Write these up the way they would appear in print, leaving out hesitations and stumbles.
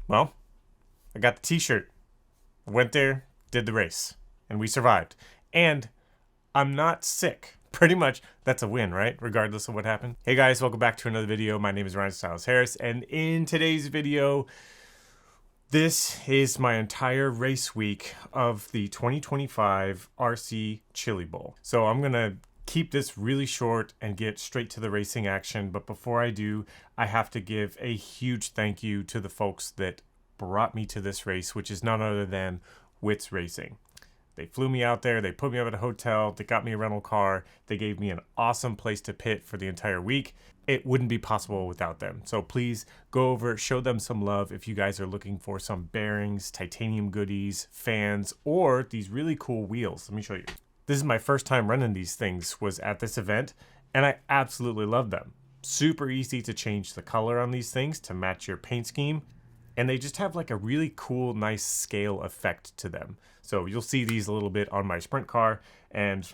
Well, I got the t-shirt. Went there, did the race, and we survived. And I'm not sick. Pretty much, that's a win, right? Regardless of what happened. Hey guys, welcome back to another video. My name is Ryan Styles Harris, and in today's video, this is my entire race week of the 2025 RC Chili Bowl. So I'm gonna keep this really short and get straight to the racing action. But before I do, I have to give a huge thank you to the folks that brought me to this race, which is none other than Wits Racing. They flew me out there, they put me up at a hotel, they got me a rental car, they gave me an awesome place to pit for the entire week. It wouldn't be possible without them. So please go over, show them some love if you guys are looking for some bearings, titanium goodies, fans, or these really cool wheels. Let me show you. This is my first time running these things, was at this event, and I absolutely love them. Super easy to change the color on these things to match your paint scheme. And they just have like a really cool, nice scale effect to them. So you'll see these a little bit on my sprint car, and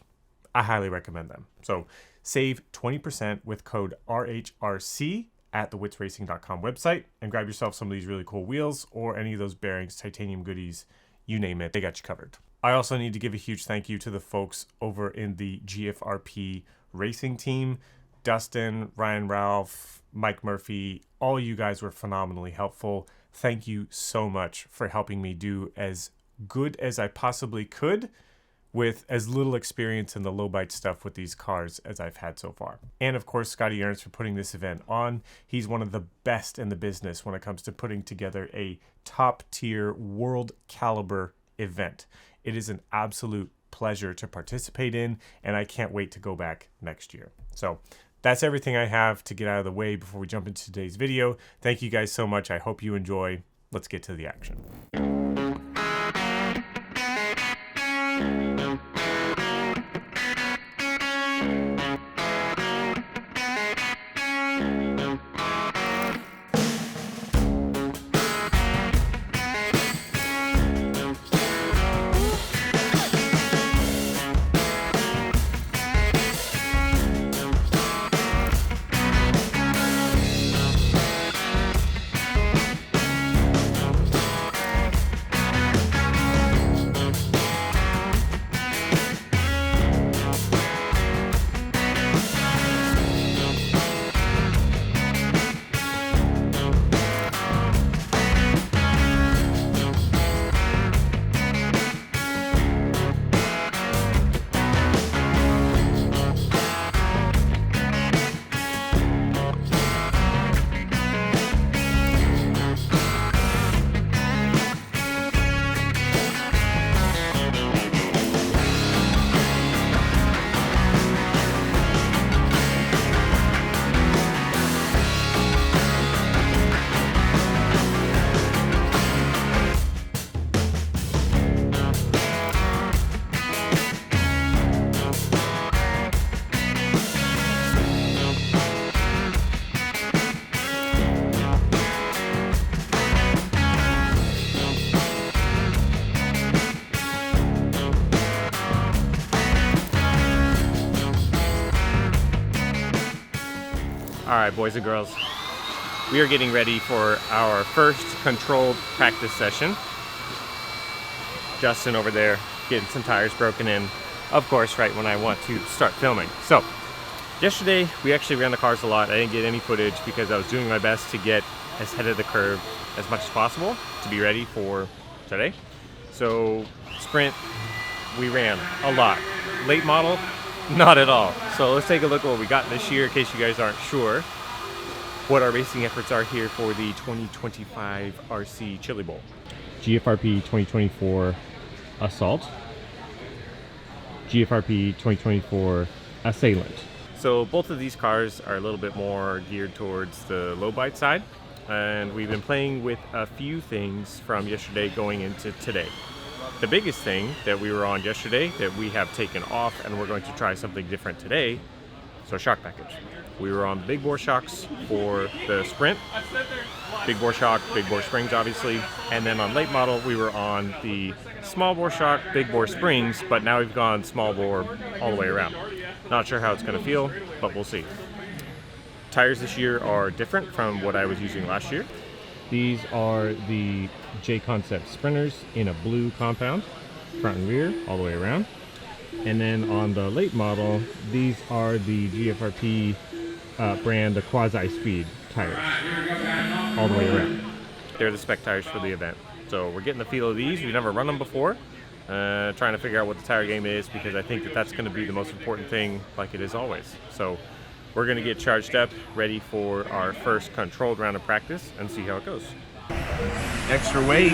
I highly recommend them. So save 20% with code RHRC at the witsracing.com website and grab yourself some of these really cool wheels or any of those bearings, titanium goodies, you name it, they got you covered. I also need to give a huge thank you to the folks over in the GFRP racing team. Dustin, Ryan Ralph, Mike Murphy, all you guys were phenomenally helpful. Thank you so much for helping me do as good as I possibly could with as little experience in the low bite stuff with these cars as I've had so far. And of course, Scotty Ernst for putting this event on. He's one of the best in the business when it comes to putting together a top tier world caliber event. It is an absolute pleasure to participate in, and I can't wait to go back next year. So that's everything I have to get out of the way before we jump into today's video. Thank you guys so much. I hope you enjoy. Let's get to the action. All right, boys and girls, we are getting ready for our first controlled practice session. Justin over there getting some tires broken in, of course, right when I want to start filming. So yesterday we actually ran the cars a lot. I didn't get any footage because I was doing my best to get as ahead of the curve as much as possible to be ready for today. So sprint, we ran a lot. Late model, not at all. So let's take a look at what we got this year in case you guys aren't sure what our racing efforts are here for the 2025 RC Chili Bowl. GFRP 2024 Assault, GFRP 2024 Assailant. So both of these cars are a little bit more geared towards the low bite side, and we've been playing with a few things from yesterday going into today. The biggest thing that we were on yesterday that we have taken off and we're going to try something different today, so shock package. We were on big bore shocks for the sprint, big bore shock, big bore springs obviously, and then on late model we were on the small bore shock, big bore springs, but now we've gone small bore all the way around. Not sure how it's going to feel, but we'll see. Tires this year are different from what I was using last year. These are the J-Concept Sprinters in a blue compound, front and rear, all the way around. And then on the late model, these are the GFRP brand, the quasi-speed tires, all the way around. They're the spec tires for the event. So we're getting the feel of these. We've never run them before. Trying to figure out what the tire game is, because I think that that's going to be the most important thing, like it is always. So we're going to get charged up, ready for our first controlled round of practice, and see how it goes. Extra weight.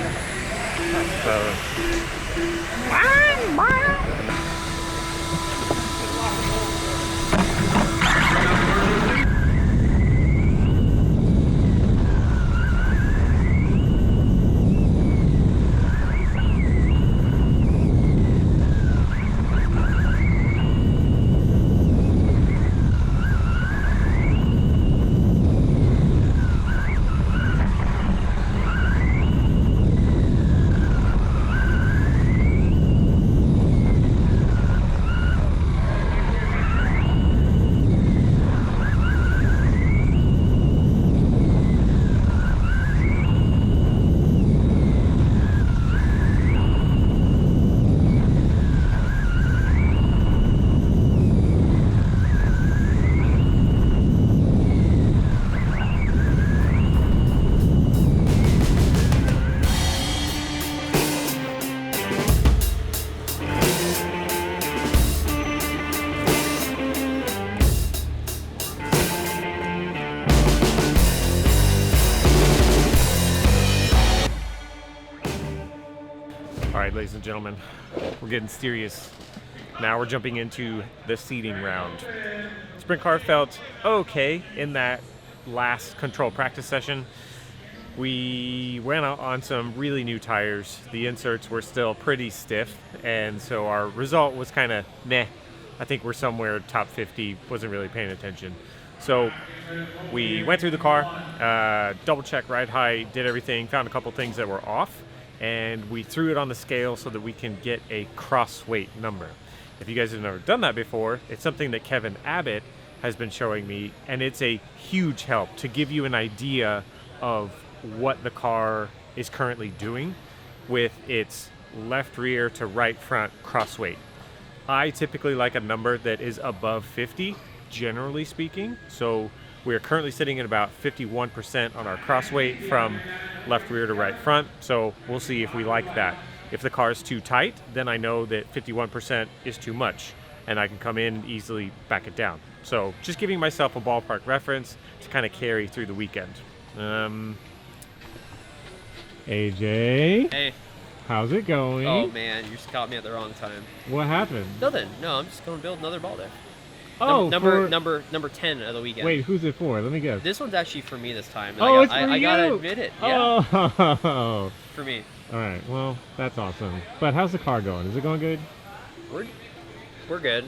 All right, ladies and gentlemen, we're getting serious. Now we're jumping into the seating round. Sprint car felt okay in that last control practice session. We went out on some really new tires. The inserts were still pretty stiff, and so our result was kind of meh. I think we're somewhere top 50, wasn't really paying attention. So we went through the car, double check ride height, did everything, found a couple things that were off, and we threw it on the scale so that we can get a cross weight number. If you guys have never done that before, it's something that Kevin Abbott has been showing me, and it's a huge help to give you an idea of what the car is currently doing with its left rear to right front cross weight. I typically like a number that is above 50, generally speaking. So we're currently sitting at about 51% on our cross weight from left rear to right front. So we'll see if we like that. If the car is too tight, then I know that 51% is too much, and I can come in and easily back it down. So just giving myself a ballpark reference to kind of carry through the weekend. AJ. Hey. How's it going? Oh man, you just caught me at the wrong time. What happened? Nothing. No, I'm just going to build another ball there. Oh, number 10 of the weekend. Wait, who's it for? Let me guess. This one's actually for me this time. Oh, it's for I you. gotta admit it. Yeah. Oh. For me. All right. Well, that's awesome. But how's the car going? Is it going good? We're good.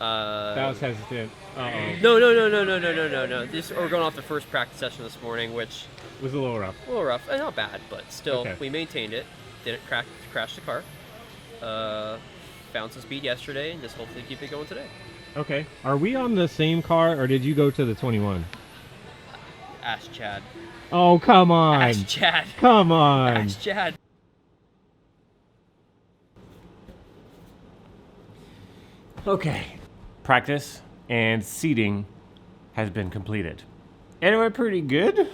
That was hesitant. Uh-oh. No. We're going off the first practice session this morning, which was a little rough. A little rough. Not bad, but still, okay. We maintained it. Didn't crash the car. Found some speed yesterday, and just hopefully keep it going today. Okay. Are we on the same car, or did you go to the 21? Ask Chad. Oh, come on. Ask Chad. Come on. Ask Chad. Okay. Practice and seating has been completed. And it went pretty good.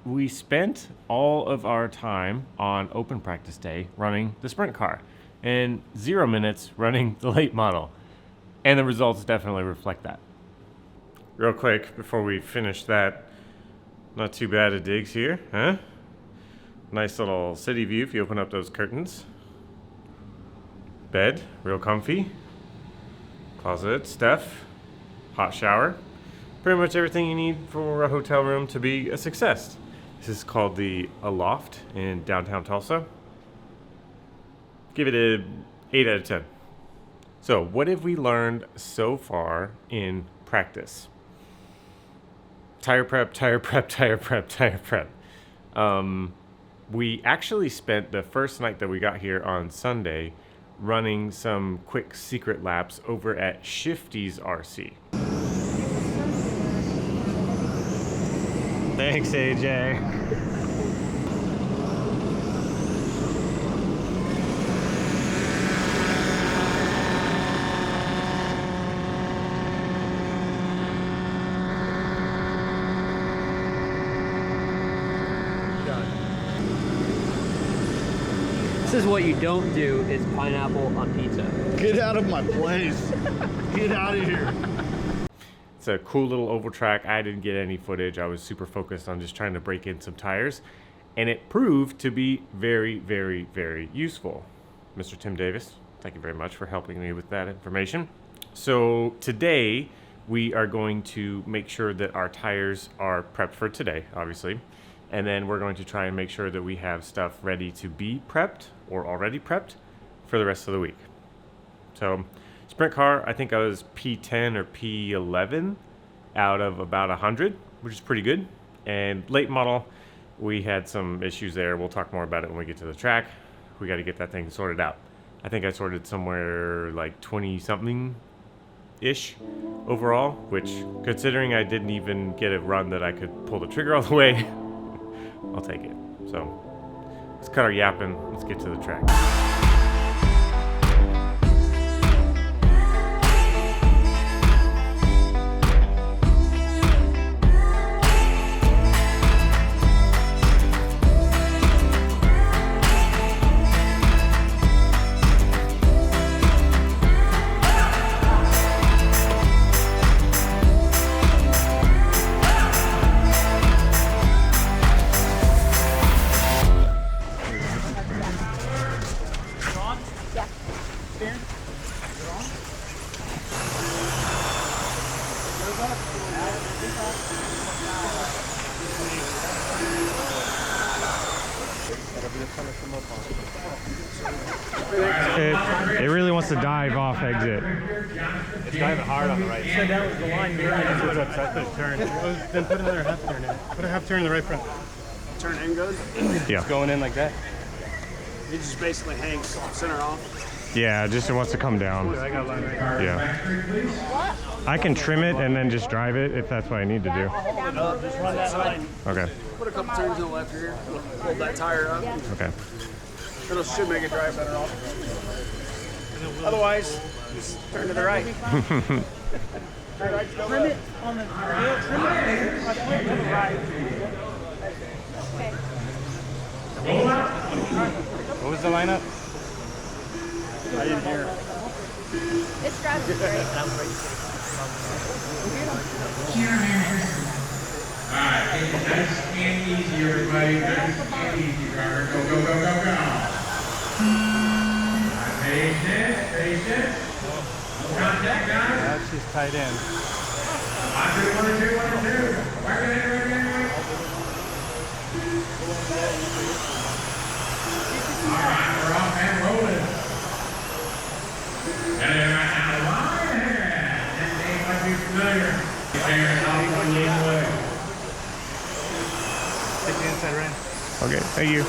We spent all of our time on open practice day running the sprint car and 0 minutes running the late model. And the results definitely reflect that. Real quick, before we finish that, not too bad a digs here, huh? Nice little city view if you open up those curtains. Bed, real comfy. Closet, stuff, hot shower. Pretty much everything you need for a hotel room to be a success. This is called the Aloft in downtown Tulsa. Give it a 8 out of 10. So what have we learned so far in practice? Tire prep. We actually spent the first night that we got here on Sunday running some quick secret laps over at Shifty's RC. Thanks, AJ. is what you don't do, is pineapple on pizza. Get out of my place. Get out of here. It's a cool little oval track. I didn't get any footage. I was super focused on just trying to break in some tires, and it proved to be very, very, very useful. Mr. Tim Davis, thank you very much for helping me with that information. So today we are going to make sure that our tires are prepped for today, obviously, and then we're going to try and make sure that we have stuff ready to be prepped or already prepped for the rest of the week. So sprint car, I think I was P10 or P11 out of about 100, which is pretty good. And late model, we had some issues there. We'll talk more about it when we get to the track. We got to get that thing sorted out. I think I sorted somewhere like 20 something ish overall, which, considering I didn't even get a run that I could pull the trigger all the way, I'll take it. So let's cut our yapping. Let's get to the track. It really wants to dive off exit. It's driving hard on the right. You said that was the line you're in. That's what's upset. Put a turn. Then put another half turn in. Put a half turn in the right front. Turn in goes. Yeah. It's going in like that. It just basically hangs center off. Yeah, just it wants to come down. I got a line right here. Yeah. I can trim it and then just drive it if that's what I need to do. Just run that line. Okay. Put a couple turns to the left here. Hold that tire up. Okay. It should make it drive better off. Otherwise, just turn to the right. Trim it on the trim it to the right. What was the lineup? I didn't hear. It's driving great. Alright, nice and easy, everybody. Nice and easy, driver. Go, go, go, go, go. Patient. No contact, guys. That's just tight in. 1, 2, 1, 2, 1, 2. Working it. Alright, we're off and rolling. And then right now, line ahead. This name might be familiar. Fingers off one game away. Take the inside right. Okay, thank you.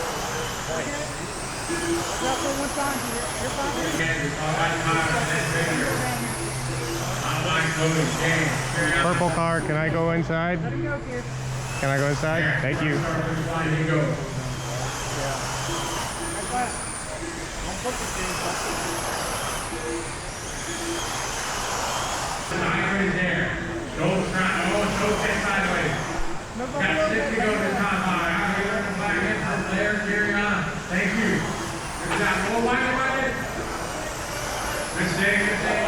Purple car, can I go inside? Can I go inside? Thank you. Don't sit sideways. Got 6 to go this time. Out here in the flag from there, carry on. Thank you. Good job. Oh, wide. Good save. Two.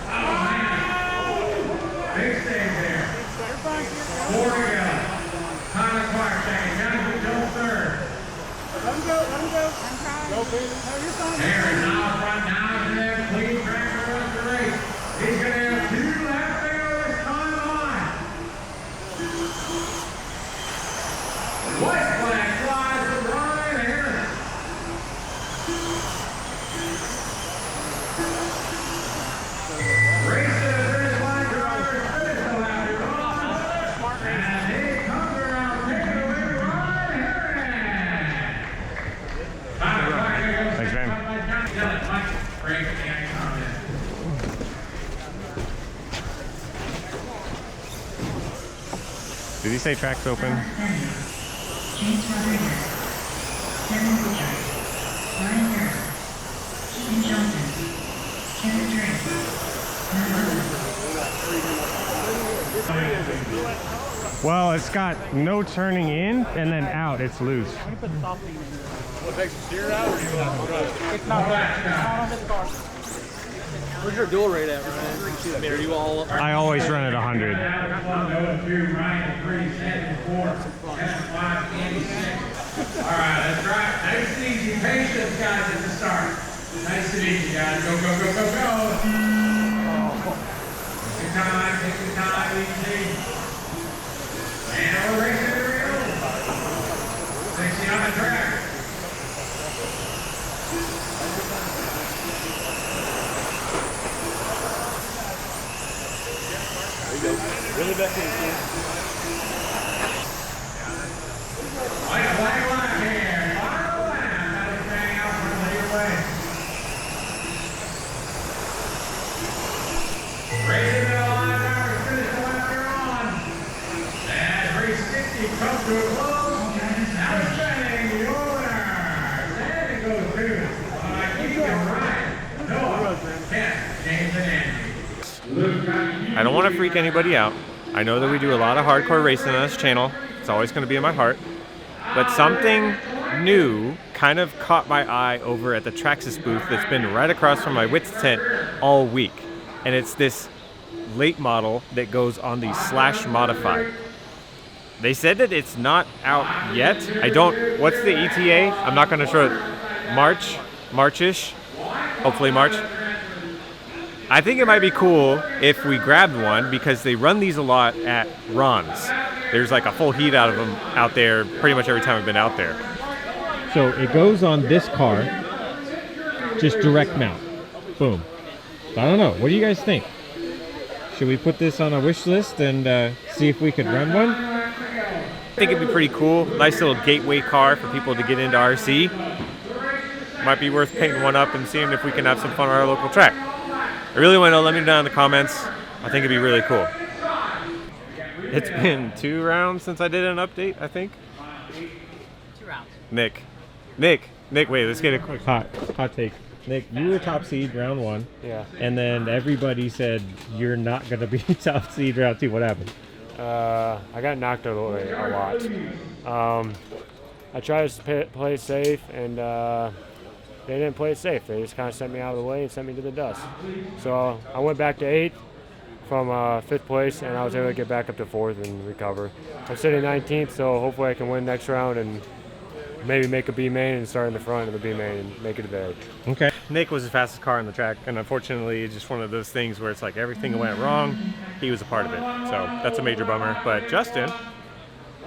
Oh, man. Big save there. 4 to go. Tyler Clark second. Jonathan Jones third. Let him go. I'm trying. Go, Peter. No, you're fine. Aaron now front down to that clean track for the rest of the race. He's going to have 2 left there this time on. White flag flies for Brian Harris. Race to the finish line, drivers finish the lap. And he comes around, taking away Brian Harris. Thanks, man. Break and comment. Did he say track's open? James Rodriguez, Kevin Butcher, Brian Harris, Keaton Johnson, Kevin Drake, Matt Lewis. Well, it's got no turning in and then out. It's loose. Let me put the soft beam in. What takes the steer out, or you It's not on this car. Where's your dual rate at, Ryan? I mean, are you all? I always run at 100. All right, that's right. Nice and easy. Patience, guys, at the start. Nice and easy, guys. Go, go, go, go, go. Take your time, easy. And we're racing the real. 60 on the track. really back in? Like a black line here. Final lap. That is bang out from the lead away. Racing the line now. We finish the lap you're on. As race 60 comes to a close. Now it's bang. The owner. There it goes through. Keep it right. Noah. Ken. James and Andy. I don't want to freak anybody out. I know that we do a lot of hardcore racing on this channel. It's always going to be in my heart. But something new kind of caught my eye over at the Traxxas booth that's been right across from my Wits tent all week. And it's this late model that goes on the Slash Modified. They said that it's not out yet. What's the ETA? I'm not going to show it. March-ish, hopefully March. I think it might be cool if we grabbed one because they run these a lot at Ron's. There's like a full heat out of them out there pretty much every time I've been out there. So it goes on this car, just direct mount. Boom. I don't know. What do you guys think? Should we put this on a wish list and see if we could run one? I think it'd be pretty cool. Nice little gateway car for people to get into RC. Might be worth painting one up and seeing if we can have some fun on our local track. I really want to know. Let me know down in the comments. I think it'd be really cool. It's been 2 rounds since I did an update, I think. 2 rounds. Nick, wait, let's get a quick hot take. Nick, you were top seed round 1. Yeah. And then everybody said you're not going to be top seed round 2. What happened? I got knocked away a lot. I tried to play safe, and they didn't play it safe. They just kind of sent me out of the way and sent me to the dust. So I went back to 8th from 5th place, and I was able to get back up to 4th and recover. I'm sitting 19th, so hopefully I can win next round and maybe make a B main and start in the front of the B main and make it a big. Okay. Nick was the fastest car on the track, and unfortunately, it's just one of those things where it's like everything went wrong. He was a part of it, so that's a major bummer. But Justin,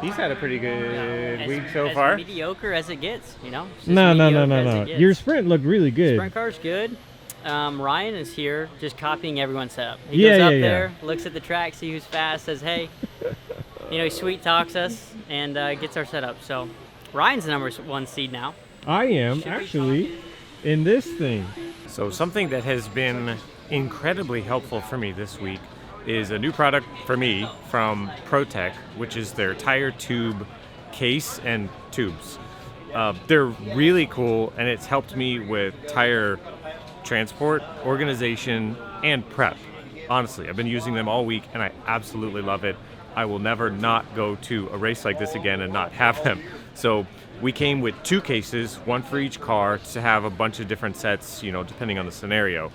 he's had a pretty good week so far. As mediocre as it gets, you know? It's just No. mediocre as it gets. Your sprint looked really good. Sprint car's good. Ryan is here just copying everyone's setup. He goes up there, looks at the track, sees who's fast, says, hey. You know, he sweet talks us and gets our setup. So Ryan's the number 1 seed now. I am actually in this thing. So something that has been incredibly helpful for me this week is a new product for me from ProTech, which is their tire tube case and tubes. They're really cool, and it's helped me with tire transport, organization, and prep. Honestly, I've been using them all week, and I absolutely love it. I will never not go to a race like this again and not have them. So we came with 2 cases, 1 for each car, to have a bunch of different sets, you know, depending on the scenario.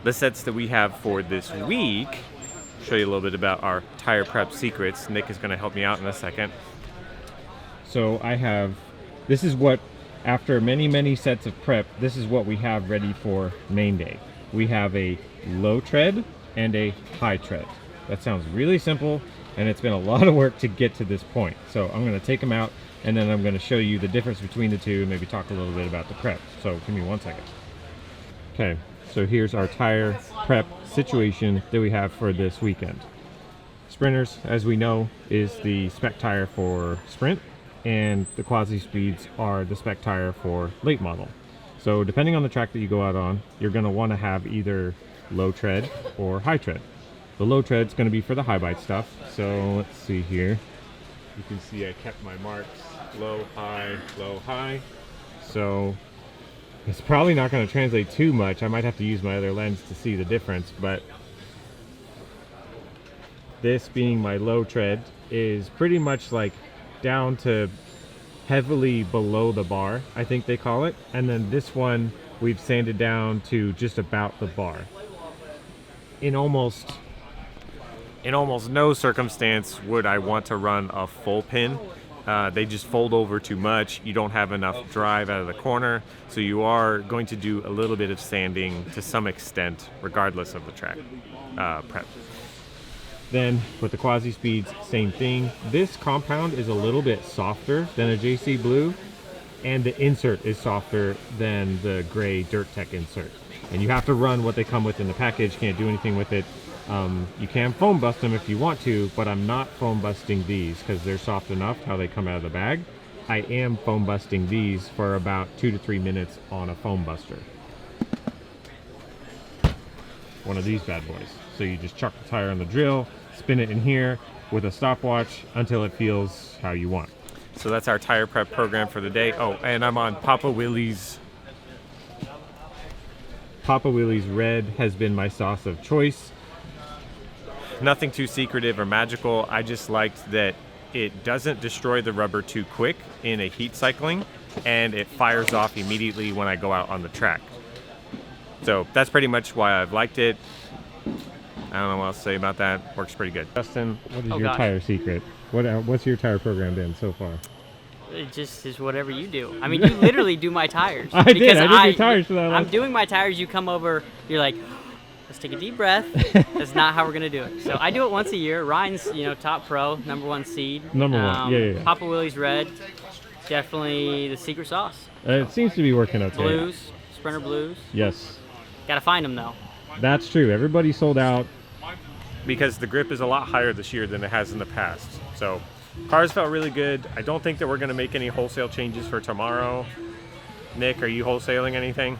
The sets that we have for this week, show you a little bit about our tire prep secrets. Nick is going to help me out in a second. So I have, this is what, after many sets of prep, this is what we have ready for main day. We have a low tread and a high tread. That sounds really simple, and it's been a lot of work to get to this point. So I'm going to take them out, and then I'm going to show you the difference between the two, and maybe talk a little bit about the prep. So give me 1 second. Okay, so here's our tire prep situation that we have for this weekend. Sprinters, as we know, is the spec tire for sprint, and the Quasi Speeds are the spec tire for late model. So depending on the track that you go out on, you're going to want to have either low tread or high tread. The low tread's going to be for the high bite stuff. So let's see here. You can see I kept my marks low, high. So it's probably not going to translate too much. I might have to use my other lens to see the difference, but this being my low tread, is pretty much like down to heavily below the bar, I think they call it. And then this one we've sanded down to just about the bar. In almost no circumstance would I want to run a full pin. They just fold over too much. You don't have enough drive out of the corner, so you are going to do a little bit of sanding to some extent, regardless of the track prep. Then with the Quasi Speeds, same thing. This compound is a little bit softer than a JC Blue, and the insert is softer than the gray Dirt Tech insert. And you have to run what they come with in the package. Can't do anything with it. You can foam bust them if you want to, but I'm not foam busting these because they're soft enough how they come out of the bag. I am foam busting these for about 2 to 3 minutes on a foam buster. One of these bad boys. So you just chuck the tire on the drill, spin it in here with a stopwatch until it feels how you want. So that's our tire prep program for the day. Oh, and I'm on Papa Willie's. Papa Willie's Red has been my sauce of choice. Nothing too secretive or magical. I just liked that it doesn't destroy the rubber too quick in a heat cycling, and it fires off immediately when I go out on the track. So that's pretty much why I've liked it. I don't know what else to say about that. Works pretty good. Justin, what is your tire secret? What's your tire program been so far? It just is whatever you do. I mean, you literally do my tires. I did your tires for that. I'm doing my tires. You come over. You're like, let's take a deep breath. That's not how we're gonna do it. So I do it once a year. Ryan's, top pro, #1 seed. Number one. Yeah. Papa Willie's Red, definitely the secret sauce. It seems to be working okay. Blues, Sprinter Blues. Yes. Gotta find them though. That's true. Everybody sold out because the grip is a lot higher this year than it has in the past. So cars felt really good. I don't think that we're gonna make any wholesale changes for tomorrow. Nick, are you wholesaling anything?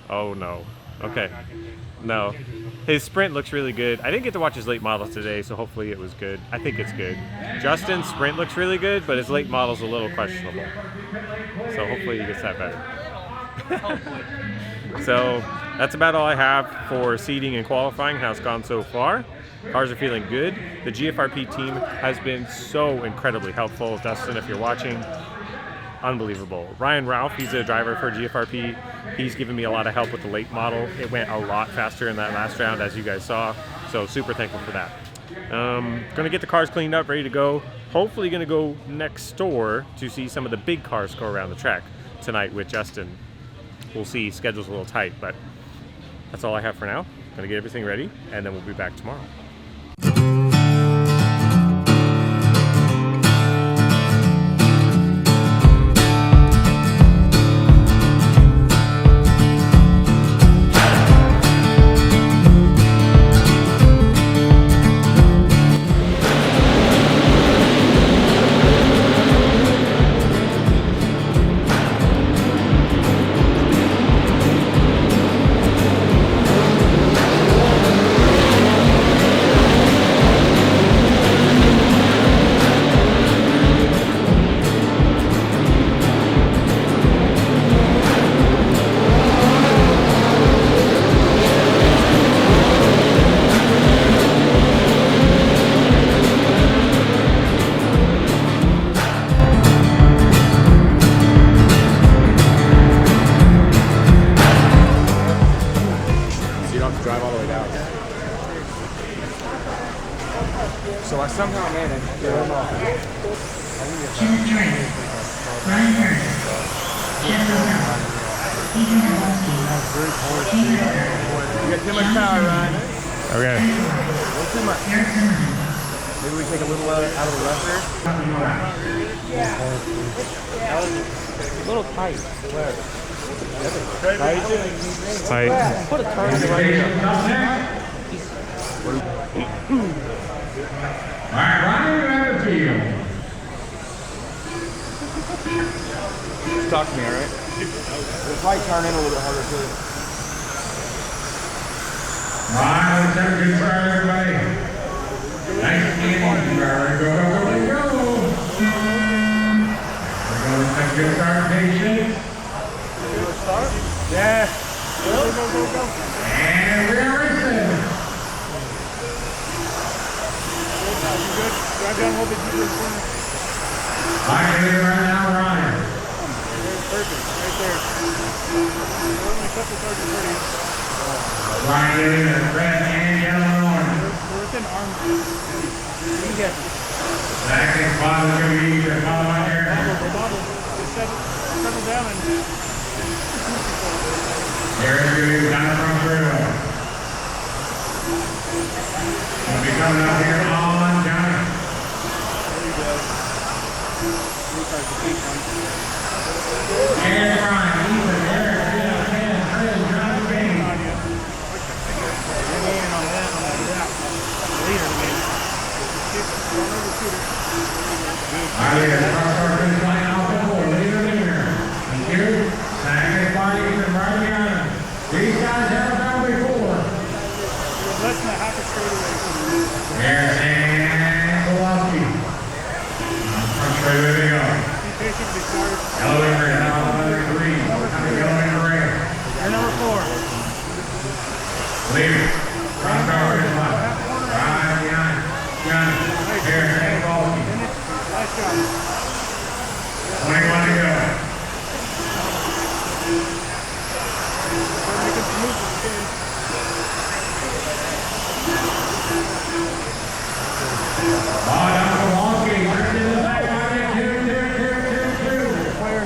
Oh no. Okay. No. His Sprint looks really good. I didn't get to watch his late model today, so hopefully it was good. I think it's good. Justin's Sprint looks really good, but his late model's a little questionable. So hopefully he gets that better. So that's about all I have for seeding and qualifying, how it's gone so far. Cars are feeling good. The GFRP team has been so incredibly helpful. Dustin, if you're watching, unbelievable. Ryan Ralph, he's a driver for GFRP. He's given me a lot of help with the late model. It went a lot faster in that last round, as you guys saw. So super thankful for that. Gonna get the cars cleaned up, ready to go. Hopefully gonna go next door to see some of the big cars go around the track tonight with Justin. We'll see, schedule's a little tight, but that's all I have for now. Gonna get everything ready, and then we'll be back tomorrow. So I somehow managed to get him off. Kenneth Drake, Ryan Hurst, Jeff O'Donnell, Ethan Kowalski, Shane Gilbert, You got too much power, Ryan. Okay. Too much. Eric Zimmerman. Maybe we take a little out of the left there. A little tight. Where? Tight. Put a turn in the right here. All right, Ryan Ratterfield. Talk to me, all right? We'll probably turn in a little bit harder, too. All right, let's have a good try, everybody. Nice and easy. Go. We're going to take good start, patience. Yeah. And we are racing. good? Drive down a little bit deeper in the corner. Line leader right now, Ryan. Perfect, right there. Only a couple cars in front of you. Line leader, red and yellow and orange. We're within arm's reach. You get it. Second spot is going to be the following here. Bobble. Just settle down and... Here is going to be down from through. We'll be coming up here on Johnny. There you go. And Ryan, Ethan, Eric, Jeff, Ken, Chris, John, Benny. Our leader, car finish line off the board, leader. Thank you. Second spot, Ethan, right behind him. These guys haven't done before. Less than a half a straight away from you. There's and Kowalski. Front straight away they go. Be patient, be smart. Elevator now on the green. Time to go in the red. You're number 4. Leader. Front car finish line. Right behind. Johnny. There's and Kowalski. Nice job. 21 to go. We're making some moves with the game. Ball down Kowalski. Turned in the back. 2. You're clear.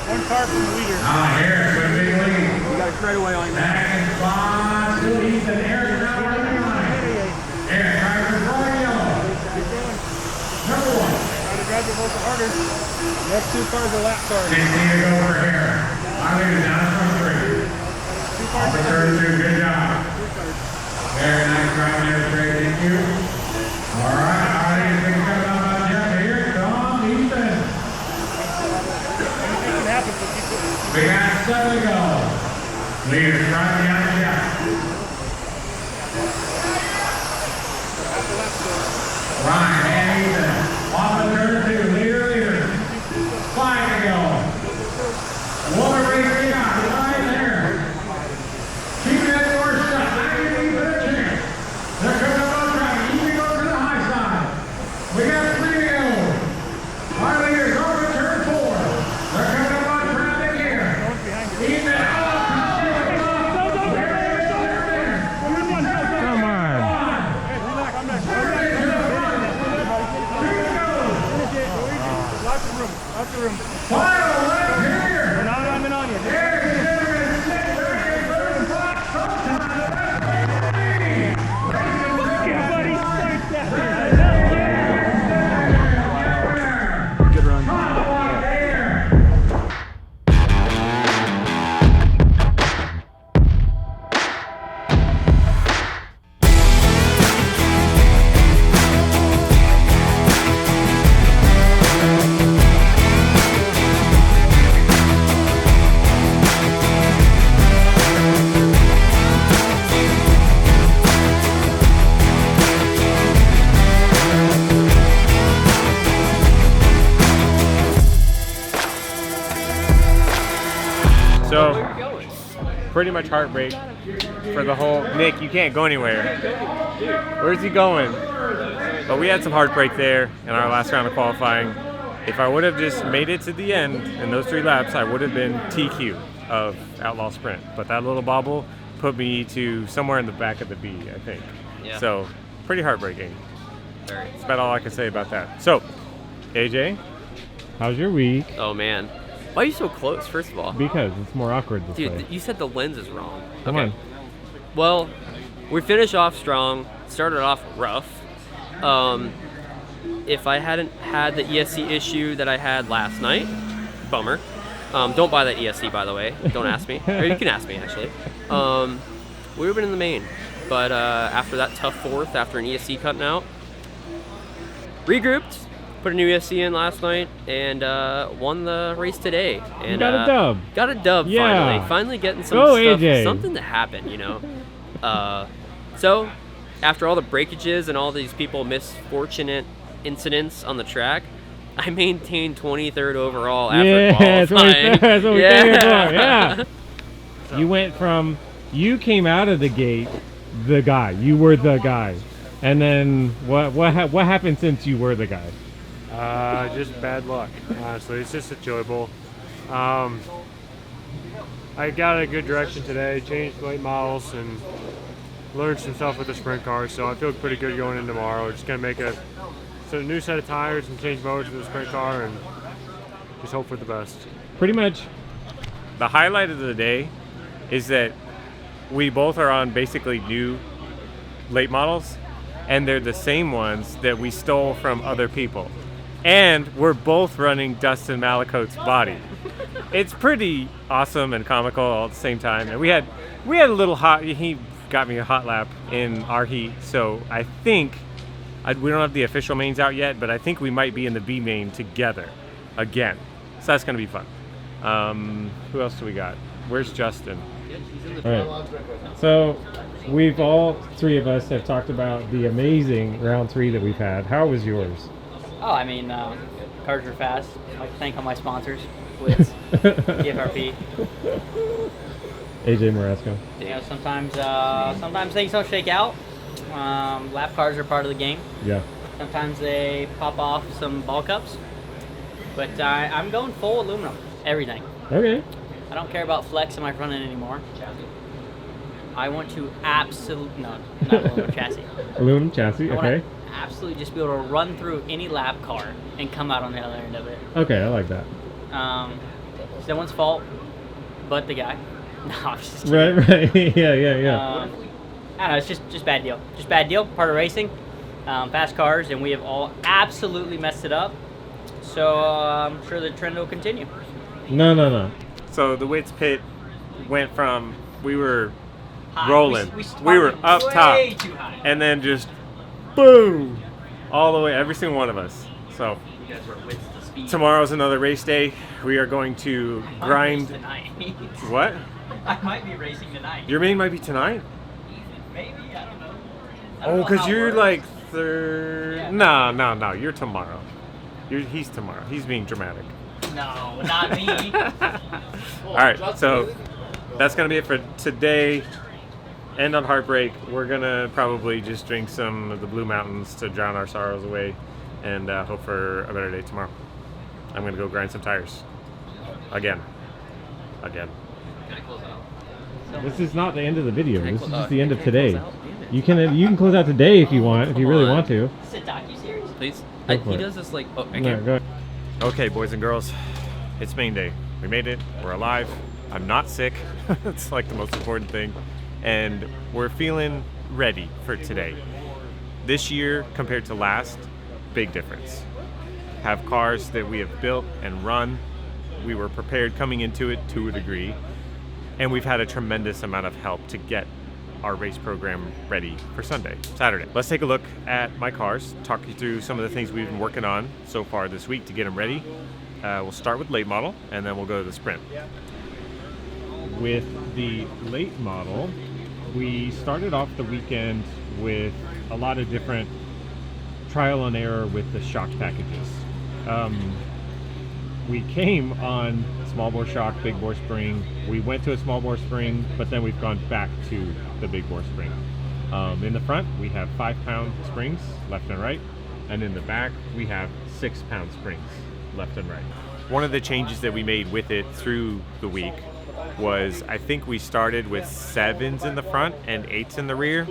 One car from the leader. Harris with a big lead. You got a straightaway on you. Second spot to Ethan. Eric now right behind. Eric tries to throw yellow. Number 1. Try to drive the a little harder. Next 2 cars are lap cars. 16 to go for here. I leave it down from 3. Off the third 2, good job. Very nice drive there, Trey, thank you. All right, it's going to come down by Jeff. Here it comes, Ethan. Anything can happen, so keep it. We got 7 to go. Leaders right behind Jeff. Ryan and Ethan. Off the third 2, leader. 5 to go. What a race we got, right there. Keep that door shut. I give Ethan a chance. They're coming up on track. Ethan goes to the high side. We got 3 to go. Our leaders over to turn 4. They're coming up on traffic here. Ethan, Come on. Out the room. final lap here. We're not on on you. Yeah, buddy. Good run. So, pretty much heartbreak for the whole. Nick, you can't go anywhere. Where's he going? But we had some heartbreak there in our last round of qualifying. If I would have just made it to the end in those 3 laps, I would have been TQ of Outlaw Sprint. But that little bobble put me to somewhere in the back of the B, I think. Yeah. So, pretty heartbreaking. Very. That's about all I can say about that. So, AJ, how's your week? Oh man. Why are you so close, first of all? Because it's more awkward this Dude, way. you said the lens is wrong. Come on. Well, we finished off strong, started off rough. If I hadn't had the ESC issue that I had last night, bummer. Don't buy that ESC, by the way. Don't ask me. Or you can ask me, actually. We would have been in the main. But after that tough 4th, after an ESC cutting out, regrouped, put a new ESC in last night, and won the race today. And You got a dub. Got a dub, Yeah. finally. Finally getting some Go, stuff, AJ. something to happen, you know. So, after all the breakages and all these people misfortunate incidents on the track, I maintained 23rd overall after Yeah, qualifying. that's what we came here for. Yeah. You went from, you came out of the gate, the guy. You were the guy. And then what happened since you were the guy? Just bad luck, honestly. It's just enjoyable. I got a good direction today, changed late models, and learned some stuff with the sprint car, so I feel pretty good going in tomorrow. Just going to make a new set of tires and change motors to the sprint car and just hope for the best. Pretty much. The highlight of the day is that we both are on basically new late models, and they're the same ones that we stole from other people. And we're both running Dustin Malicote's body. It's pretty awesome and comical all at the same time. And we had a little hot, he got me a hot lap in our heat, so I think, we don't have the official mains out yet, but I think we might be in the B main together again. So that's gonna be fun. Who else do we got? Where's Justin? All right. So we've all three of us have talked about the amazing round 3 that we've had. How was yours? Oh, I mean, cars are fast. I'd like to thank all my sponsors, Blitz, GFRP. AJ Marasco. You know, sometimes things don't shake out. Lap cars are part of the game. Yeah. Sometimes they pop off some ball cups. But I'm going full aluminum. Everything. Okay. I don't care about flex in my front end anymore. I want to not aluminum chassis. Aluminum chassis, I okay. want to absolutely just be able to run through any lap car and come out on the other end of it. Okay, I like that. It's no one's fault but the guy. No, I'm just kidding. Right. yeah. I don't know, it's just bad deal. Just bad deal, part of racing. Fast cars, and we have all absolutely messed it up. So I'm sure the trend will continue. No. So the Wits pit went from, we were High. rolling. We were up way top. Too high. And then just boom, all the way, every single one of us. So You guys were with the speed. tomorrow's another race day. We are going to grind. Tonight. What? I might be racing tonight. Your main might be tonight? Maybe, I don't know. Oh, because you're like third. Yeah. No, you're tomorrow. He's tomorrow. He's being dramatic. No, not me. All right, so that's gonna be it for today. End on heartbreak. We're gonna probably just drink some of the Blue Mountains to drown our sorrows away, and hope for a better day tomorrow. I'm gonna go grind some tires. Again. This is not the end of the video. This is just the end of today. You can close out today if you want, if you really want to. Is it a docu-series? Please. Go for He it. does this like. Oh, I No, can't. go ahead. Okay, boys and girls, it's main day. We made it. We're alive. I'm not sick. It's like the most important thing. And we're feeling ready for today. This year compared to last, big difference. Have cars that we have built and run. We were prepared coming into it to a degree. And we've had a tremendous amount of help to get our race program ready for Saturday. Let's take a look at my cars, talk you through some of the things we've been working on so far this week to get them ready. We'll start with late model, and then we'll go to the sprint. With the late model, we started off the weekend with a lot of different trial and error with the shock packages. We came on small bore shock, big bore spring. We went to a small bore spring, but then we've gone back to the big bore spring. In the front, we have 5-pound springs, left and right. And in the back, we have 6-pound springs, left and right. One of the changes that we made with it through the week was, I think we started with 7s in the front and 8s in the rear.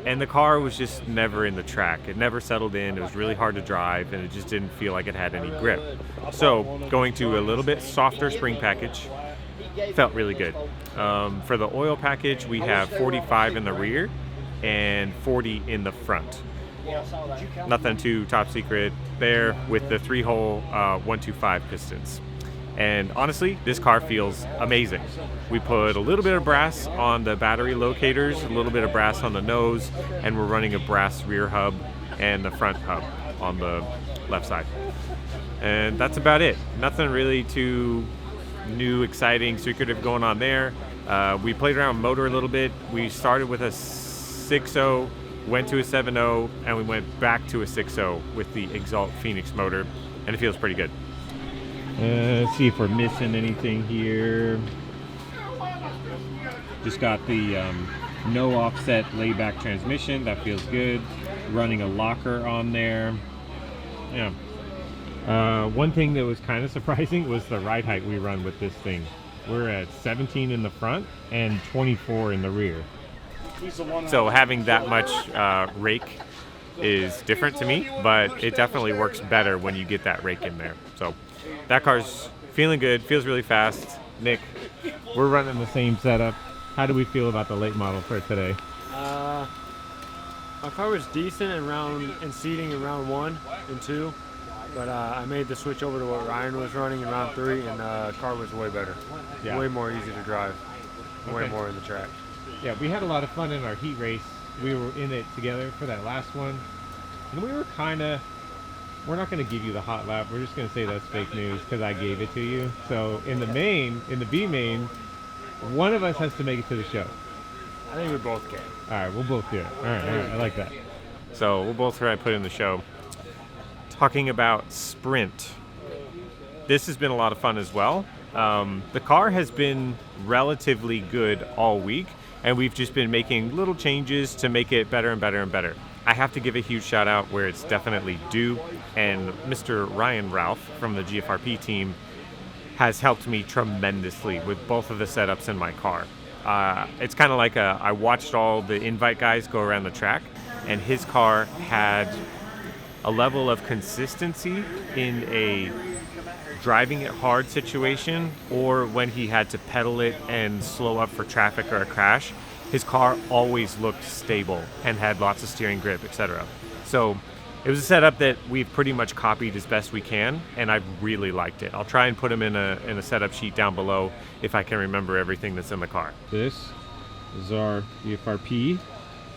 And the car was just never in the track. It never settled in. It was really hard to drive, and it just didn't feel like it had any grip. So going to a little bit softer spring package felt really good. For the oil package, we have 45 in the rear and 40 in the front. Nothing too top secret there with the 3-hole 125 pistons. And honestly, this car feels amazing. We put a little bit of brass on the battery locators, a little bit of brass on the nose, and we're running a brass rear hub and the front hub on the left side. And that's about it. Nothing really too new, exciting, secretive going on there. We played around with motor a little bit. We started with a 6.0, went to a 7.0, and we went back to a 6.0 with the Exalt Phoenix motor, and it feels pretty good. Let's see if we're missing anything here. Just got the no offset layback transmission. That feels good. running a locker on there. Yeah. One thing that was kind of surprising was the ride height we run with this thing. We're at 17 in the front and 24 in the rear. So having that much rake is different to me, but it definitely works better when you get that rake in there. So that car's feeling good, feels really fast. Nick, we're running the same setup. How do we feel about the late model for today? My car was decent in seating in round 1 and 2, but I made the switch over to what Ryan was running in round 3, and the car was way better. Yeah. Way more easy to drive. Way Okay. more in the track. Yeah, we had a lot of fun in our heat race. We were in it together for that last one. And we were we're not going to give you the hot lap. We're just going to say that's fake news because I gave it to you. So in the B main, one of us has to make it to the show. I think we both can. All right, we'll both do it. All right, I like that. So we'll both try to put in the show. Talking about sprint. This has been a lot of fun as well. The car has been relatively good all week, and we've just been making little changes to make it better and better and better. I have to give a huge shout out where it's definitely due, and Mr. Ryan Ralph from the GFRP team has helped me tremendously with both of the setups in my car. It's kind of like I watched all the invite guys go around the track, and his car had a level of consistency in a driving it hard situation, or when he had to pedal it and slow up for traffic or a crash. His car always looked stable and had lots of steering grip, etc. So it was a setup that we've pretty much copied as best we can, and I've really liked it. I'll try and put them in a setup sheet down below if I can remember everything that's in the car. This is our GFRP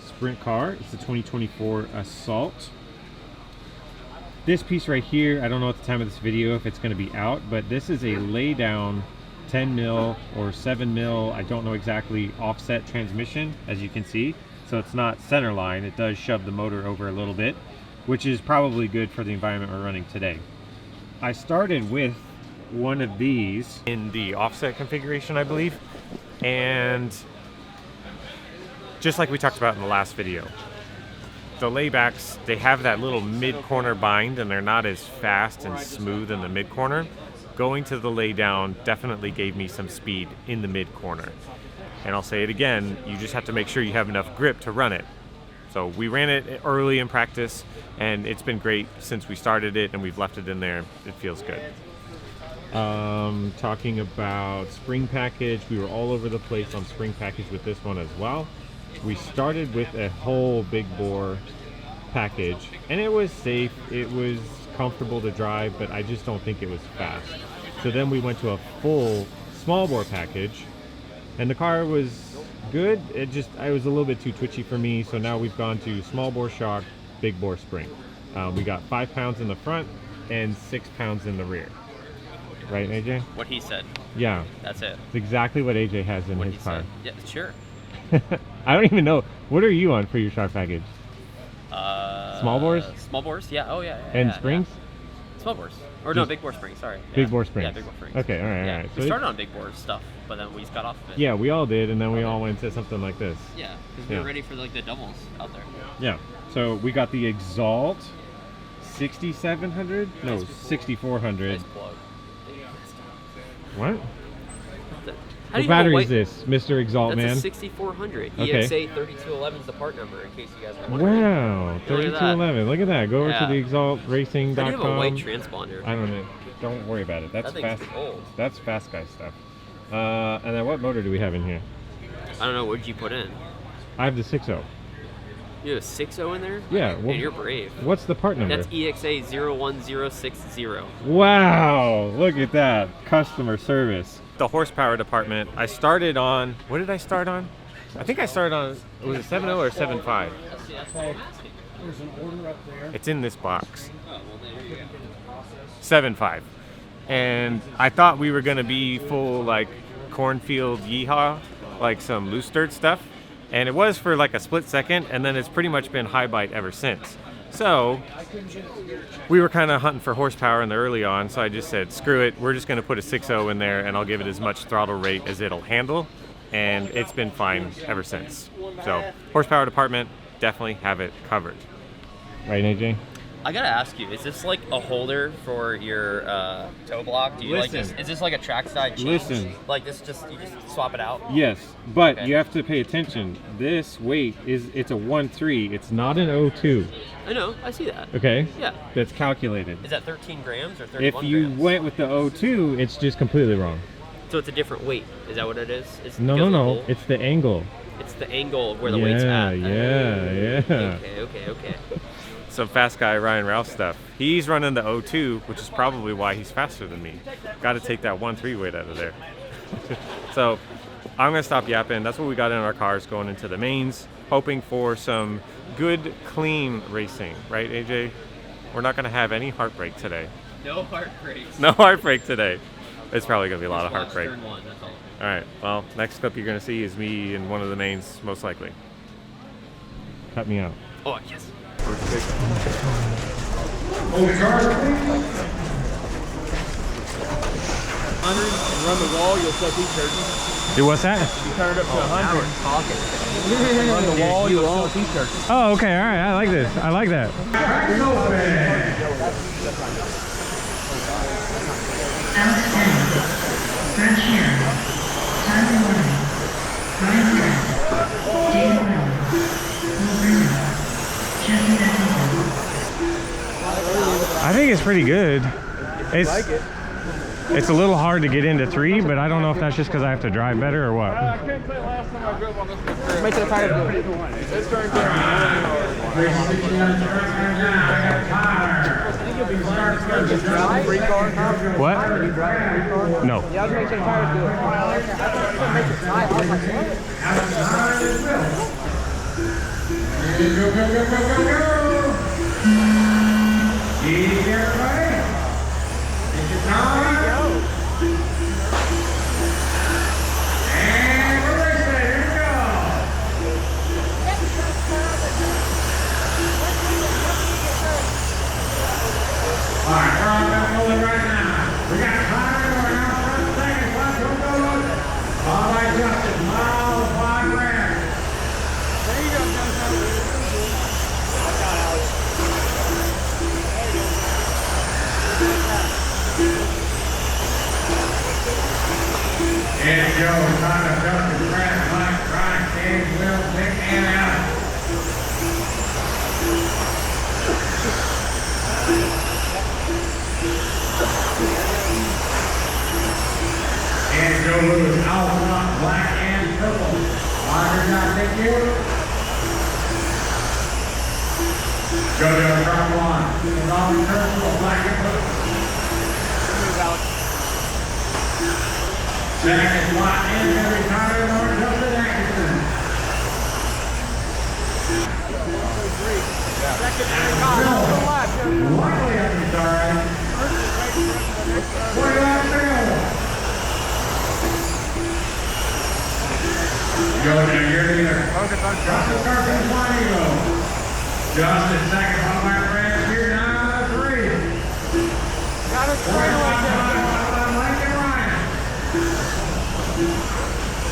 sprint car. It's the 2024 Assault. This piece right here, I don't know at the time of this video if it's going to be out, but this is a lay down 10 mil or 7 mil, I don't know exactly, offset transmission, as you can see. So it's not center line. It does shove the motor over a little bit, which is probably good for the environment we're running today. I started with one of these in the offset configuration, I believe, and just like we talked about in the last video, the laybacks, they have that little mid-corner bind, and they're not as fast and smooth in the mid-corner. Going to the lay down definitely gave me some speed in the mid-corner. And I'll say it again, you just have to make sure you have enough grip to run it. So we ran it early in practice, and it's been great since we started it, and we've left it in there. It feels good. Talking about spring package, we were all over the place on spring package with this one as well. We started with a whole big bore package, and it was safe, it was comfortable to drive, but I just don't think it was fast. So then we went to a full small bore package, and the car was good. It was a little bit too twitchy for me, so now we've gone to small bore shock, big bore spring. We got 5 pounds in the front and 6 pounds in the rear. Right, AJ? What he said. Yeah. That's it. It's exactly what AJ has in his car. Yeah, sure. I don't even know. What are you on for your shock package? Small bores? Small bores, yeah. Oh, yeah. And springs? Yeah. Small bores. Or no, Just big bore springs, sorry. Big bore springs. Yeah, big bore springs. Okay, all right, all right. We started on big bore stuff, but then we just got off of it. Yeah, we all did, and then we all went to something like this. Yeah, because we were ready for like the doubles out there. Yeah, so we got the Exalt 6700? No, 6400. Nice plug. What? How What battery is this, Mr. Exalt, That's man? a 6400. Okay. EXA 3211 is the part number, in case you guys are wondering. Wow, 3211. Look at that. Go over to the exaltracing.com. I do have a white transponder. I don't know. Don't worry about it. That's That thing's fast. old. That's fast guy stuff. And then what motor do we have in here? I don't know, what did you put in? I have the 6.0. You have a 6.0 in there? Yeah. Man, you're brave. What's the part number? That's EXA 01060. Wow, look at that. Customer service. The horsepower department, I started on, what did I start on? I think I started on, was it 7.0 or 7.5? There's an order up there. It's in this box. 7.5. And I thought we were going to be full like cornfield yeehaw, like some loose dirt stuff. And it was for like a split second, and then it's pretty much been high bite ever since. So we were kind of hunting for horsepower in the early on, so I just said, screw it, we're just going to put a 6.0 in there, and I'll give it as much throttle rate as it'll handle. And it's been fine ever since. So horsepower department, definitely have it covered. Right, AJ? I gotta ask you, is this like a holder for your toe block? Do you like this? Is this like a trackside change? Listen. Like this, just you just swap it out? Yes, but Okay. you have to pay attention. This weight it's a 1.3. It's not an 0.2. I know, I see that. Okay? Yeah. That's calculated. Is that 13 grams or 31 If you grams? went with the 0.2, it's just completely wrong. So it's a different weight. Is that what it is? It's No, goes no, in the no. hole? It's the angle. It's the angle of where the weight's at. Yeah. Okay. Some fast guy Ryan Ralph stuff. He's running the 0.2, which is probably why he's faster than me. Got to take that 1.3 weight out of there. So I'm gonna stop yapping. That's what we got in our cars going into the mains, hoping for some good, clean racing. Right, AJ? We're not gonna have any heartbreak today. No heart breaks. No heartbreak today. It's probably gonna be a lot of Just watch heartbreak. turn one, that's all. All right. Well, next clip you're gonna see is me in one of the mains, most likely. Cut me out. Oh, yes. And run the wall, you'll sell t-shirts. Do what's that? You turn it up to 100. Run the wall, you'll sell t-shirts. Oh, okay. All right. I like this. I like that. Alex Bennett, Brad Shearer, Tyler Warren, Ryan Grant, David Miller, Will Brennan, Jesse Atkinson. I think it's pretty good. It's a little hard to get into 3, but I don't know if that's just because I have to drive better or what. I couldn't say last time I drove on this one. Make the tire good. It's turned good. What? No. Yeah, I was making the tires good. Make it tight. I was like, And Joe, Tyler, Justin, Brad, Mike, Ryan, Dave, Will, Nick, and Alan. And Joe Lewis, Alpha, black and purple. Roger, John, thank you. JoJo, front one. Robin, purple, black and purple. Second lot in every tire, Lord Justin Atkinson. Luckily, it's all right. 20 laps to go. Jojo, you're the leader. Justin Carpenter, Flamigo. Justin, second, followed by Brad here, now 3. got it straight away.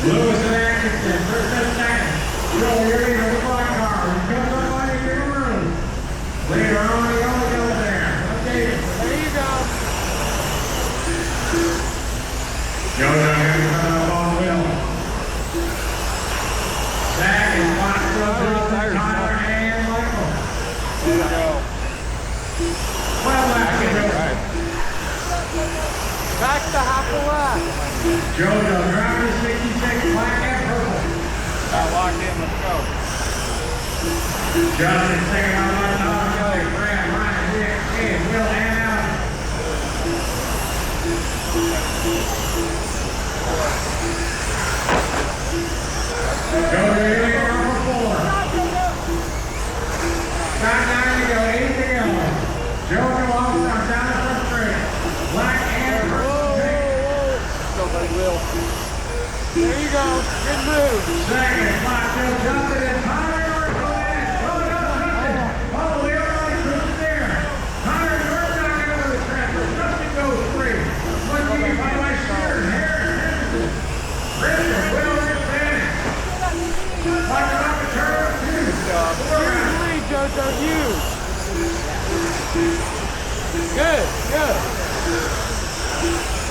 Lewis and Atkinson, first and second. Joe, you're leader of the black car. He comes up on you, give him room. Later on, he only goes there. Okay. There you go. Jojo, here we come up on Will. Second, Watson, Tyler, and Michael. Well, that's Back to half a lap. Jojo, driver 66, black and purple. Got locked in, let's go. Justin, second on my dog, Kelly, Brad, Ryan, Nick, Dave, Will, and Alan. Jojo, you're leading number 4. Got 9 to go, 8 to go. Jojo off from Jonathan Free. Black and purple. Go, buddy, Will. There you go. Good move. Second, Joe Justin and Tyler Northland. Oh, the other one there. Tyler Northland over the transfer. Justin goes 3. One team by my Shearer, Harris, Henderson. Richard, Will, and Bennett. Watch about the turn 2. Here's the lead, Jojo. You. Good, good.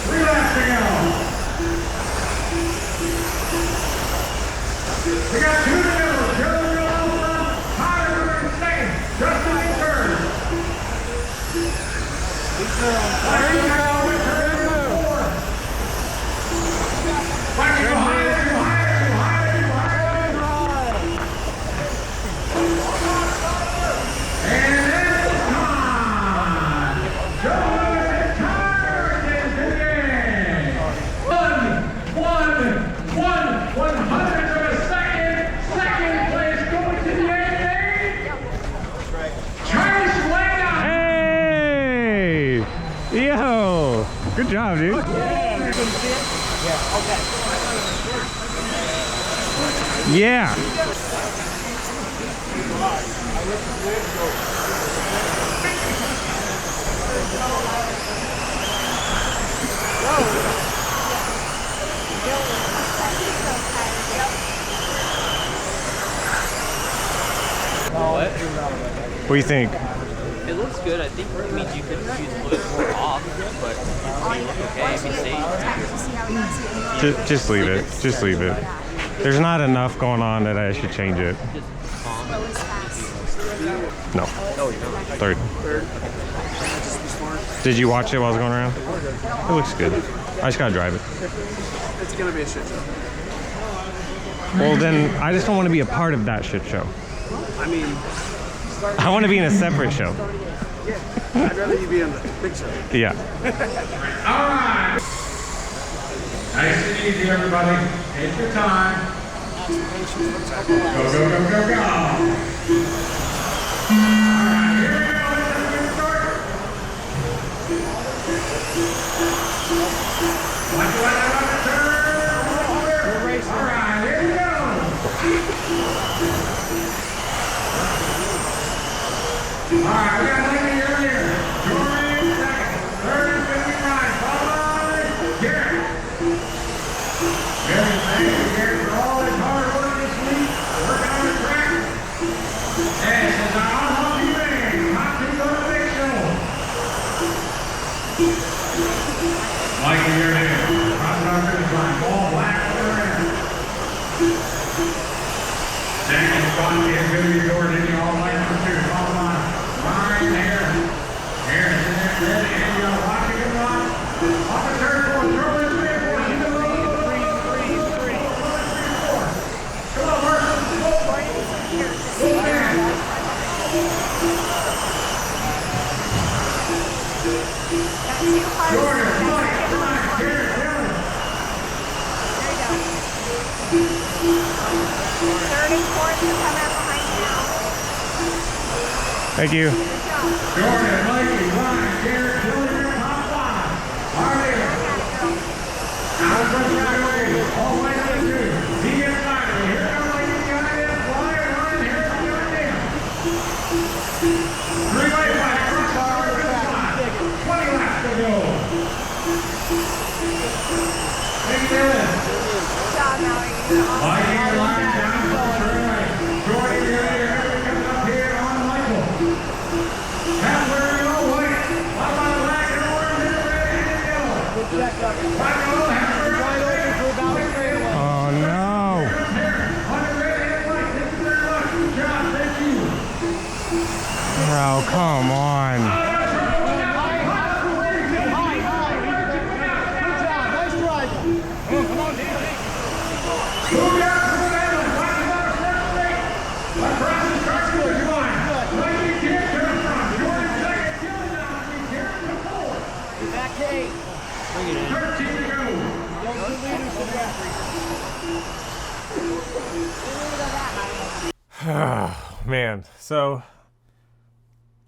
3 laps to go. We got 2 to go. Joe Alpha, Tyler in second. Justin in third. There you go. Yo! Good job, dude. Yeah. What do you think? It looks good. I think it means you could use a little bit more off, but I mean, look okay, be safe. Just leave it. Just leave it. There's not enough going on that I should change it. No. Third. Did you watch it while I was going around? It looks good. I just gotta drive it. It's gonna be a shit show. Well, then I just don't want to be a part of that shit show. I mean, I want to be in a separate show. yeah, I'd rather you be in the big show. Yeah. All right. Nice and easy, everybody. Take your time. Go, go, go, go, go, go. All right, here we go. Let's start. Watch the turn. All right, here we go. All right, we got Lincoln earlier. Jordan second. Third and 59. Followed by Garrett. Garrett, thank you, Garrett, for all his hard work this week. Working on the track. And says, I'll help you in. Not to go to the big show. Mikey, you're in. Crossing our finish line. Ball black for the rim. Second spot is going to be Jordan. You all like for 2. Followed by Ryan Harris. Harris in there, red, and you know, watching him run. Off the turn 4, throw in 3 and 4. He's in the road. 3. Come on, Marcus. Go down. Jordan, Mike, Ryan, Harris, Taylor. Third and fourth to come out behind you now. Thank you. Jordan, Mikey, Ryan, Garrett, Taylor, top 5. Harley. Out front right away. All the way to the 2. He gets finally. Here comes Mikey behind him. Flying, Ryan, Harris behind him. 3-way fight across the finish line. 20 laps to go. Thank you, Taylor. Good job, Mallory. Mikey and Ryan down to the turn right. Jordan, Harry coming up here on Michael. Halfway to go, white. Up on black and orange and red and yellow. Michael, halfway right over for about Oh no. on the red and white. Thank you very much. Good job. Thank you. Oh, come on. Move down to the middle. Watch the ball circulate. Across the start finish line. Mikey Kim to the front. Jordan second. Killing now. Kim to 4. Back 8. 13 to go. Man, so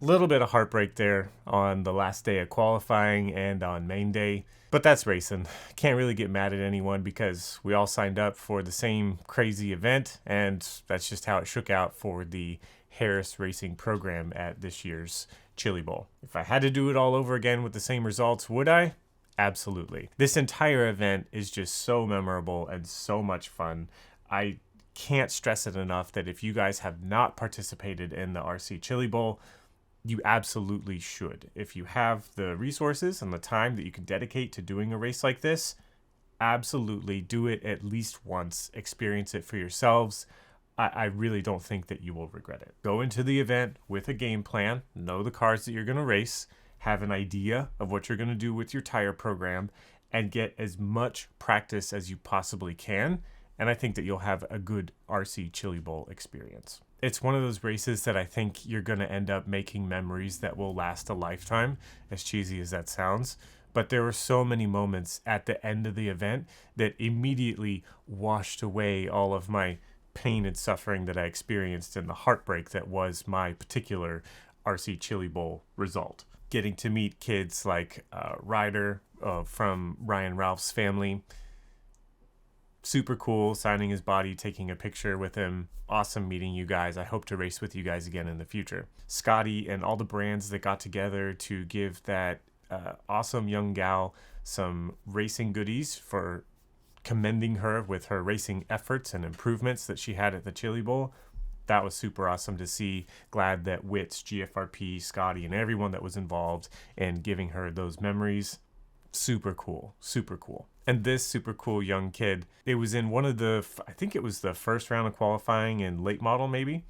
little bit of heartbreak there on the last day of qualifying and on main day, but that's racing. Can't really get mad at anyone because we all signed up for the same crazy event, and that's just how it shook out for the Harris Racing program at this year's Chili Bowl. If I had to do it all over again with the same results, would I? Absolutely. This entire event is just so memorable and so much fun. I can't stress it enough that if you guys have not participated in the RC Chili Bowl, you absolutely should. If you have the resources and the time that you can dedicate to doing a race like this, absolutely do it at least once. Experience it for yourselves. I really don't think that you will regret it. Go into the event with a game plan, know the cars that you're going to race, have an idea of what you're going to do with your tire program, and get as much practice as you possibly can. And I think that you'll have a good RC Chili Bowl experience. It's one of those races that I think you're going to end up making memories that will last a lifetime, as cheesy as that sounds. But there were so many moments at the end of the event that immediately washed away all of my pain and suffering that I experienced and the heartbreak that was my particular RC Chili Bowl result. Getting to meet kids like Ryder from Ryan Ralph's family. Super cool, signing his body, taking a picture with him. Awesome meeting you guys. I hope to race with you guys again in the future. Scotty and all the brands that got together to give that awesome young gal some racing goodies for commending her with her racing efforts and improvements that she had at the Chili Bowl. That was super awesome to see. Glad that Wits, GFRP, Scotty, and everyone that was involved in giving her those memories. Super cool. Super cool. And this super cool young kid, it was in one of the, I think it was the first round of qualifying in late model maybe,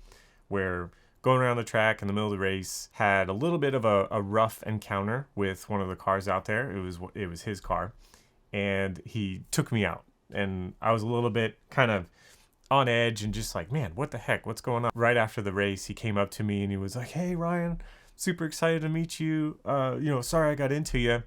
where going around the track in the middle of the race had a little bit of a rough encounter with one of the cars out there. It was his car. And he took me out, and I was a little bit kind of on edge and just like, man, what the heck? What's going on? Right after the race, he came up to me and he was like, hey, Ryan, super excited to meet you. Sorry I got into you.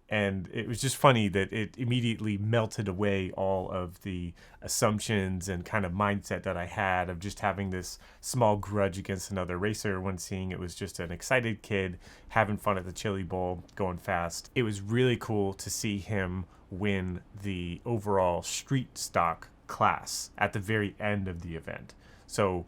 And it was just funny that it immediately melted away all of the assumptions and kind of mindset that I had of just having this small grudge against another racer when seeing it was just an excited kid having fun at the Chili Bowl, going fast. It was really cool to see him win the overall street stock class at the very end of the event. So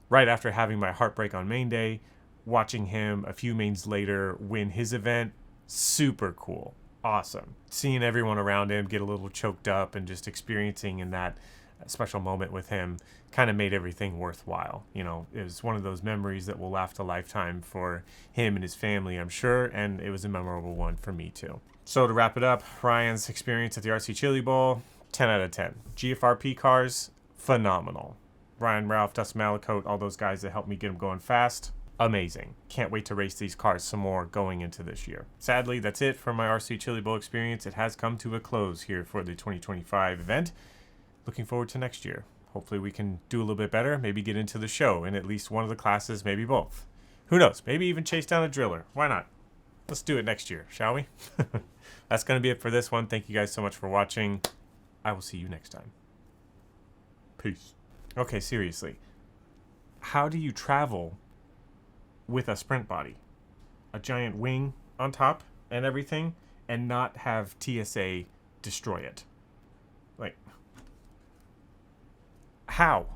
right after having my heartbreak on main day, watching him a few mains later win his event, super cool. Awesome. Seeing everyone around him get a little choked up and just experiencing in that special moment with him kind of made everything worthwhile. You know, it was one of those memories that will last a lifetime for him and his family, I'm sure, and it was a memorable one for me too. So to wrap it up, Ryan's experience at the RC Chili Bowl, 10 out of 10. GFRP cars, phenomenal. Ryan Ralph, Dustin Malicote, all those guys that helped me get him going fast, amazing. Can't wait to race these cars some more going into this year. Sadly, that's it for my RC Chili Bowl experience. It has come to a close here for the 2025 event. Looking forward to next year. Hopefully we can do a little bit better, maybe get into the show in at least one of the classes, maybe both. Who knows? Maybe even chase down a driller. Why not? Let's do it next year, shall we? That's going to be it for this one. Thank you guys so much for watching. I will see you next time. Peace. Okay, seriously. How do you travel with a sprint body? A giant wing on top and everything, and not have TSA destroy it? Like, how?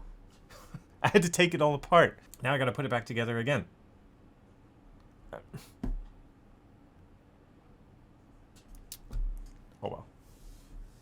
I had to take it all apart. Now I gotta put it back together again.